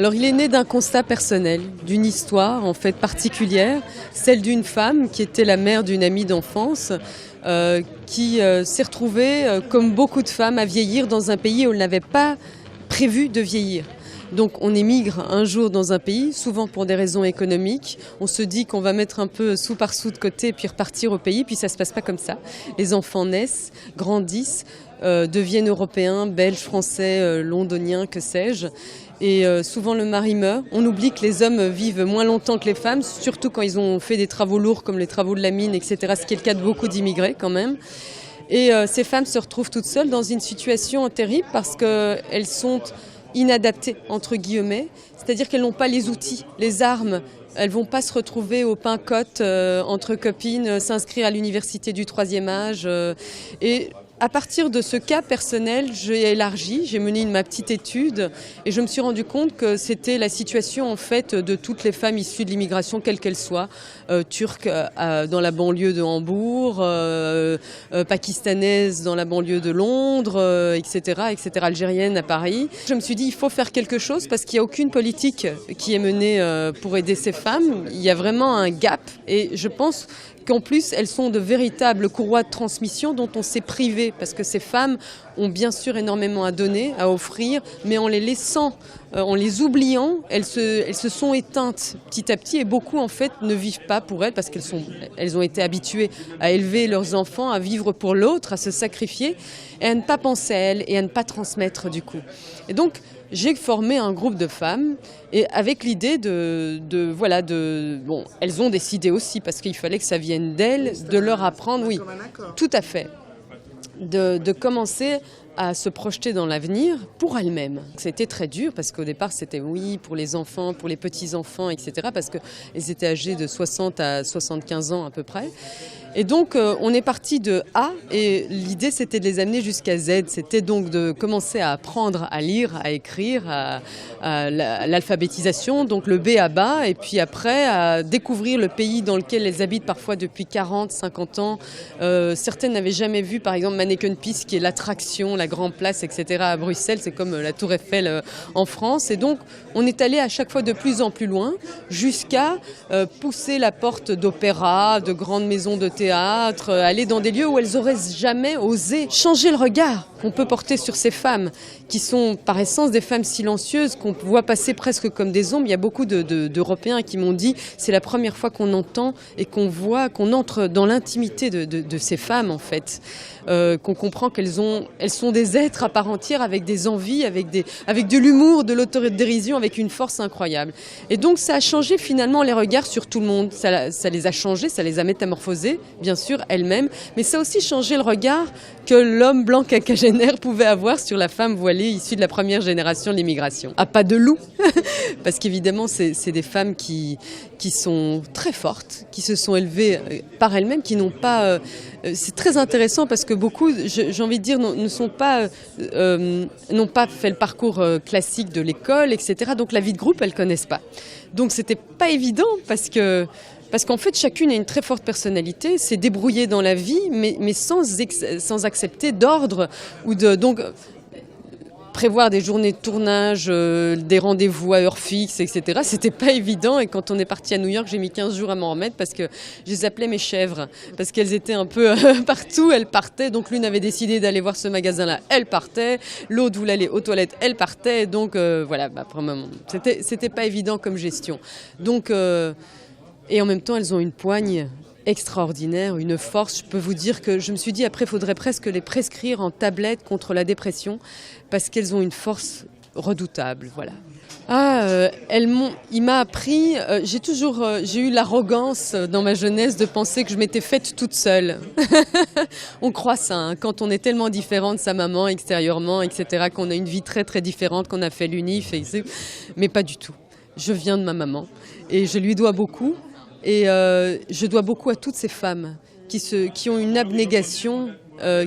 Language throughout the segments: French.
Alors il est né d'un constat personnel, d'une histoire en fait particulière, celle d'une femme qui était la mère d'une amie d'enfance, qui s'est retrouvée, comme beaucoup de femmes, à vieillir dans un pays où elle n'avait pas prévu de vieillir. Donc on émigre un jour dans un pays, souvent pour des raisons économiques. On se dit qu'on va mettre un peu sou par sou de côté puis repartir au pays, puis ça se passe pas comme ça. Les enfants naissent, grandissent, deviennent européens, belges, français, londoniens, que sais-je. Et souvent le mari meurt. On oublie que les hommes vivent moins longtemps que les femmes, surtout quand ils ont fait des travaux lourds comme les travaux de la mine, etc. Ce qui est le cas de beaucoup d'immigrés quand même. Et ces femmes se retrouvent toutes seules dans une situation terrible parce qu'elles sont inadaptées, entre guillemets. C'est-à-dire qu'elles n'ont pas les outils, les armes. Elles vont pas se retrouver au pain-côte entre copines, s'inscrire à l'université du 3e âge. Et à partir de ce cas personnel, j'ai élargi, j'ai mené ma petite étude et je me suis rendu compte que c'était la situation en fait de toutes les femmes issues de l'immigration, quelle qu'elle soit, turques dans la banlieue de Hambourg, pakistanaises dans la banlieue de Londres, etc., algériennes à Paris. Je me suis dit il faut faire quelque chose parce qu'il n'y a aucune politique qui est menée pour aider ces femmes. Il y a vraiment un gap et je pense qu'en plus, elles sont de véritables courroies de transmission dont on s'est privé, parce que ces femmes ont bien sûr énormément à donner, à offrir, mais en les laissant, en les oubliant, elles se sont éteintes petit à petit, et beaucoup en fait ne vivent pas pour elles, parce qu'elles ont été habituées à élever leurs enfants, à vivre pour l'autre, à se sacrifier, et à ne pas penser à elles, et à ne pas transmettre du coup. Et donc, j'ai formé un groupe de femmes et avec l'idée bon, elles ont décidé aussi parce qu'il fallait que ça vienne d'elles, de leur apprendre, oui, tout à fait, de commencer à se projeter dans l'avenir pour elles-mêmes. C'était très dur parce qu'au départ c'était oui pour les enfants, pour les petits-enfants, etc. parce qu'elles étaient âgées de 60 à 75 ans à peu près. Et donc on est parti de A et l'idée c'était de les amener jusqu'à Z. C'était donc de commencer à apprendre à lire, à écrire, à l'alphabétisation, donc le B à bas, et puis après à découvrir le pays dans lequel elles habitent parfois depuis 40, 50 ans. Certaines n'avaient jamais vu par exemple Manneken Pis qui est l'attraction, la grande place, etc. à Bruxelles, c'est comme la Tour Eiffel en France. Et donc on est allé à chaque fois de plus en plus loin jusqu'à pousser la porte d'opéra, de grandes maisons de théâtre, aller dans des lieux où elles n'auraient jamais osé changer le regard qu'on peut porter sur ces femmes qui sont par essence des femmes silencieuses qu'on voit passer presque comme des ombres. Il y a beaucoup d'Européens qui m'ont dit c'est la première fois qu'on entend et qu'on voit, qu'on entre dans l'intimité de ces femmes en fait, qu'on comprend qu'elles sont des êtres à part entière avec des envies, avec de l'humour, de l'autodérision, avec une force incroyable. Et donc ça a changé finalement les regards sur tout le monde. Ça les a changés, ça les a métamorphosés, bien sûr, elles-mêmes, mais ça a aussi changé le regard que l'homme blanc quinquagénaire pouvait avoir sur la femme voilée issue de la première génération de l'immigration. À pas de loup, parce qu'évidemment c'est des femmes qui sont très fortes, qui se sont élevées par elles-mêmes, qui n'ont pas... c'est très intéressant parce que beaucoup, j'ai envie de dire, n'ont pas fait le parcours classique de l'école, etc. Donc la vie de groupe, elles ne connaissent pas. Donc c'était pas évident parce qu'en fait, chacune a une très forte personnalité, s'est débrouillée dans la vie, mais sans accepter d'ordre ou donc prévoir des journées de tournage, des rendez-vous à heure fixe, etc. C'était pas évident. Et quand on est parti à New York, j'ai mis 15 jours à m'en remettre parce que je les appelais mes chèvres. Parce qu'elles étaient un peu partout, elles partaient. Donc l'une avait décidé d'aller voir ce magasin-là, elle partait. L'autre voulait aller aux toilettes, elle partait. Donc voilà, pour un moment, c'était pas évident comme gestion. Donc... et en même temps, elles ont une poigne extraordinaire, une force. Je peux vous dire que je me suis dit, après, il faudrait presque les prescrire en tablette contre la dépression, parce qu'elles ont une force redoutable, voilà. Il m'a appris, j'ai eu l'arrogance dans ma jeunesse de penser que je m'étais faite toute seule. On croit ça, hein, quand on est tellement différent de sa maman extérieurement, etc., qu'on a une vie très très différente, qu'on a fait l'UNIF, mais pas du tout. Je viens de ma maman et je lui dois beaucoup. Et je dois beaucoup à toutes ces femmes qui ont une abnégation,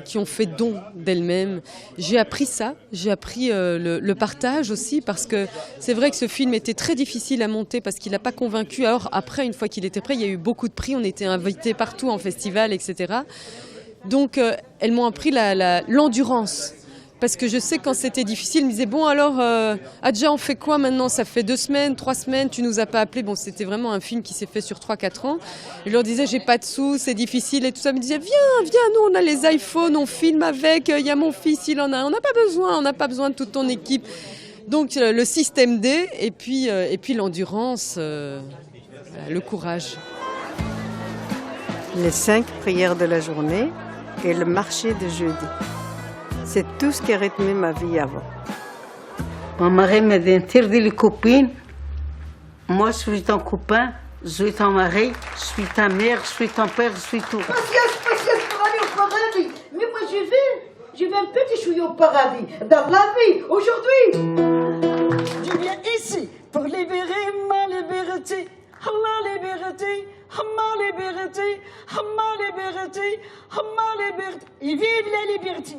qui ont fait don d'elles-mêmes. J'ai appris ça, j'ai appris le partage aussi, parce que c'est vrai que ce film était très difficile à monter parce qu'il n'a pas convaincu. Alors après, une fois qu'il était prêt, il y a eu beaucoup de prix, on était invités partout en festival, etc. Donc elles m'ont appris l'endurance. Parce que je sais quand c'était difficile, ils me disaient bon alors Adja on fait quoi maintenant? Ça fait 2 semaines, 3 semaines, tu nous as pas appelé. Bon c'était vraiment un film qui s'est fait sur 3-4 ans. Je leur disais j'ai pas de sous, c'est difficile et tout ça. Ils me disaient viens, nous on a les iPhones, on filme avec, il y a mon fils, il en a. On n'a pas besoin de toute ton équipe. Donc le système D et puis l'endurance, le courage. Les 5 prières de la journée et le marché de jeudi. C'est tout ce qui a rythmé ma vie avant. Mon mari m'a dit interdit les copines. Moi, je suis ton copain, je suis ton mari, je suis ta mère, je suis ton père, je suis tout. Patience pour aller au paradis. Mais moi, je vais un petit chouille au paradis, dans la vie, aujourd'hui. Je viens ici pour libérer ma liberté. Ma liberté, ma liberté, ma liberté, ma liberté. Et vive la liberté.